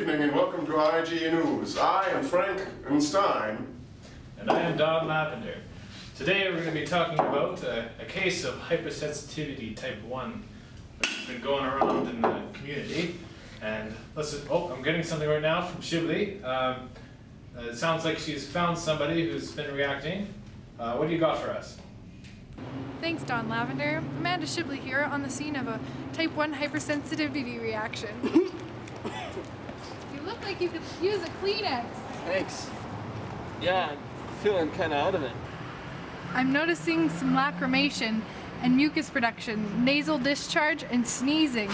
evening and welcome to IGE News. I am Frank Stein. And I am Don Lavender. Today we're going to be talking about a case of hypersensitivity type 1 which has been going around in the community. And listen, I'm getting something right now from Shibli. It sounds like she's found somebody who's been reacting. What do you got for us? Thanks, Don Lavender. Amanda Shibli here on the scene of a type 1 hypersensitivity reaction. You look like you could use a Kleenex. Thanks. Yeah, I'm feeling kind of out of it. I'm noticing some lacrimation and mucus production, nasal discharge, and sneezing.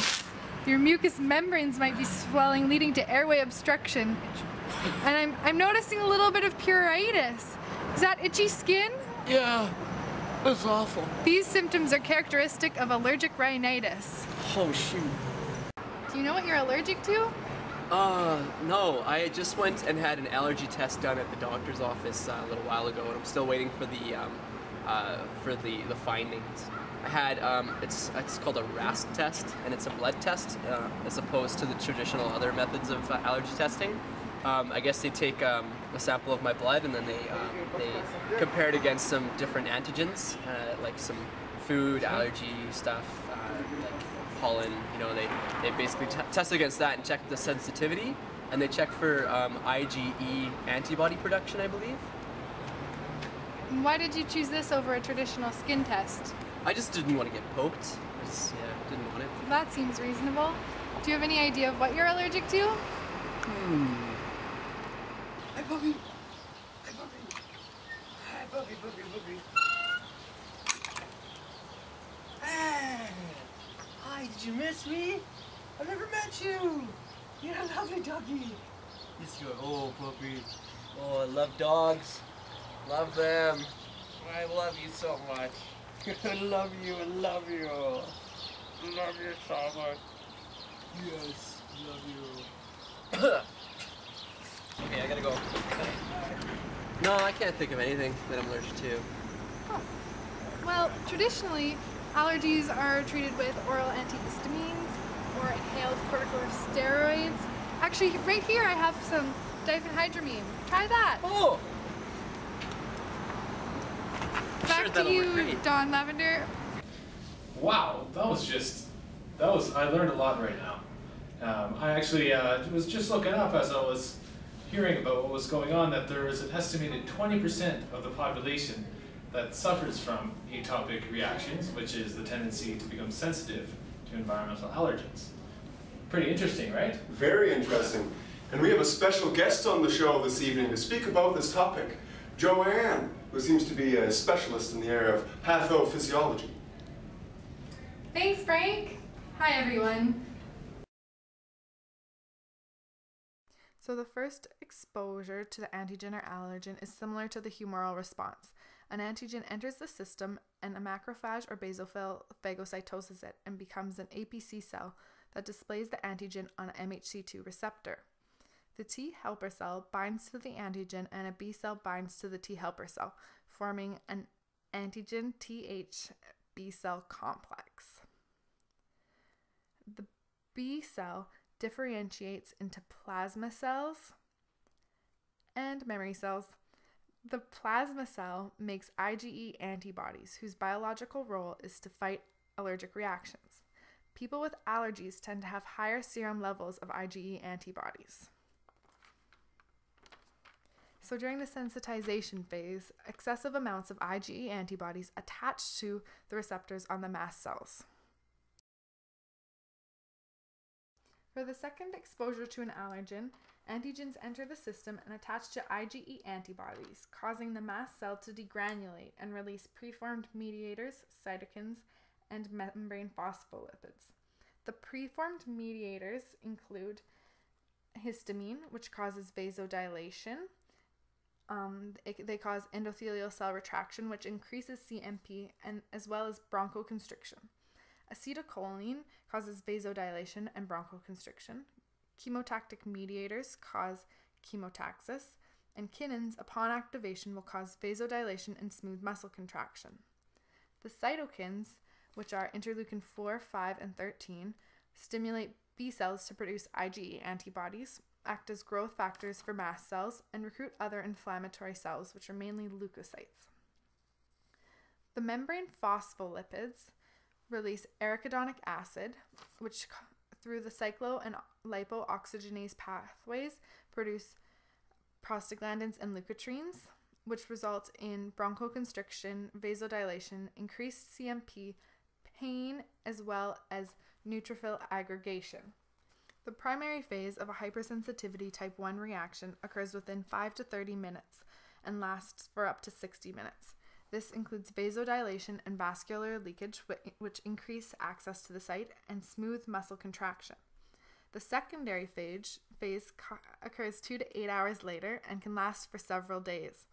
Your mucous membranes might be swelling, leading to airway obstruction. And I'm noticing a little bit of pruritus. Is that itchy skin? Yeah, it's awful. These symptoms are characteristic of allergic rhinitis. Oh, shoot. Do you know what you're allergic to? No. I just went and had an allergy test done at the doctor's office a little while ago, and I'm still waiting for the findings. I had, it's called a RAS test, and it's a blood test, as opposed to the traditional other methods of allergy testing. I guess they take a sample of my blood and then they compare it against some different antigens, like some food allergy stuff, like pollen. You know, they basically test against that and check the sensitivity, and they check for IgE antibody production, I believe. Why did you choose this over a traditional skin test? I just didn't want to get poked. Didn't want it. That seems reasonable. Do you have any idea of what you're allergic to? Hi, puppy. Hi, puppy. Hi, puppy, puppy, puppy. Hey. Hi, did you miss me? I never met you. You're a lovely doggy. Yes, you are. Oh, puppy. Oh, I love dogs. Love them. I love you so much. I love you. I love you. Love you so much. Yes, love you. Okay, I gotta go. No, I can't think of anything that I'm allergic to. Oh. Well, traditionally, allergies are treated with oral antihistamines or inhaled corticosteroids. Actually, right here I have some diphenhydramine. Try that. Oh! Back to you, Don Lavender. Wow, I learned a lot right now. I actually was just looking up as I was hearing about what was going on, that there is an estimated 20% of the population that suffers from atopic reactions, which is the tendency to become sensitive to environmental allergens. Pretty interesting, right? Very interesting. And we have a special guest on the show this evening to speak about this topic, Joanne, who seems to be a specialist in the area of pathophysiology. Thanks, Frank. Hi, everyone. So the first exposure to the antigen or allergen is similar to the humoral response. An antigen enters the system and a macrophage or basophil phagocytoses it and becomes an APC cell that displays the antigen on an MHC2 receptor. The T helper cell binds to the antigen and a B cell binds to the T helper cell, forming an antigen TH B cell complex. The B cell differentiates into plasma cells and memory cells. The plasma cell makes IgE antibodies whose biological role is to fight allergic reactions. People with allergies tend to have higher serum levels of IgE antibodies. So during the sensitization phase, excessive amounts of IgE antibodies attach to the receptors on the mast cells. For the second exposure to an allergen, antigens enter the system and attach to IgE antibodies, causing the mast cell to degranulate and release preformed mediators, cytokines, and membrane phospholipids. The preformed mediators include histamine, which causes vasodilation. They cause endothelial cell retraction, which increases CMP, and as well as bronchoconstriction. Acetylcholine causes vasodilation and bronchoconstriction. Chemotactic mediators cause chemotaxis, and kinins, upon activation, will cause vasodilation and smooth muscle contraction. The cytokines, which are interleukin 4, 5, and 13, stimulate B cells to produce IgE antibodies, act as growth factors for mast cells and recruit other inflammatory cells, which are mainly leukocytes. The membrane phospholipids release arachidonic acid, which through the cyclo and lipooxygenase pathways produce prostaglandins and leukotrienes, which result in bronchoconstriction, vasodilation, increased CMP, pain, as well as neutrophil aggregation. The primary phase of a hypersensitivity type 1 reaction occurs within 5 to 30 minutes and lasts for up to 60 minutes. This includes vasodilation and vascular leakage, which increase access to the site, and smooth muscle contraction. The secondary phase occurs 2 to 8 hours later and can last for several days.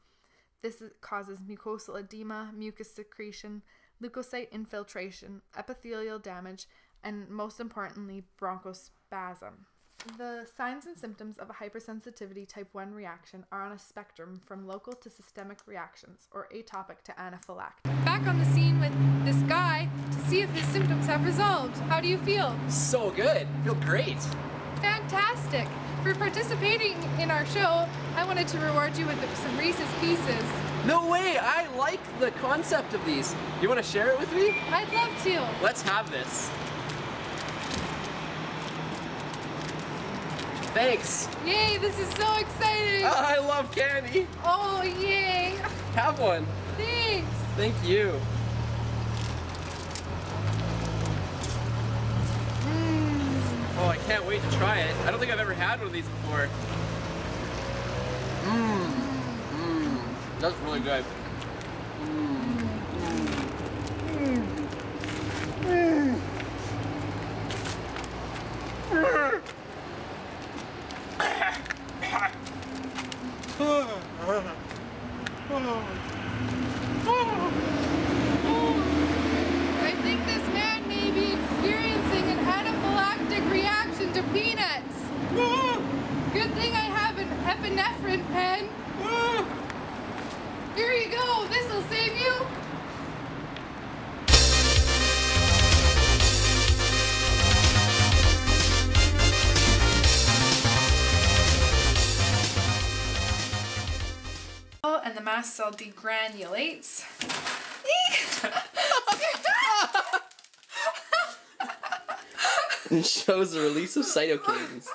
This causes mucosal edema, mucus secretion, leukocyte infiltration, epithelial damage, and most importantly, bronchospasm. The signs and symptoms of a hypersensitivity type 1 reaction are on a spectrum from local to systemic reactions, or atopic to anaphylactic. Back on the scene with this guy to see if his symptoms have resolved. How do you feel? So good. I feel great. Fantastic. For participating in our show, I wanted to reward you with some Reese's Pieces. No way. I like the concept of these. You want to share it with me? I'd love to. Let's have this. Thanks. Yay, this is so exciting. I love candy. Oh, yay. Have one. Thanks. Thank you. Oh, I can't wait to try it. I don't think I've ever had one of these before. That's really good. I think this man may be experiencing an anaphylactic reaction to peanuts. Good thing I have an epinephrine pen. Here you go. This'll save you. And the mast cell degranulates. It shows the release of cytokines.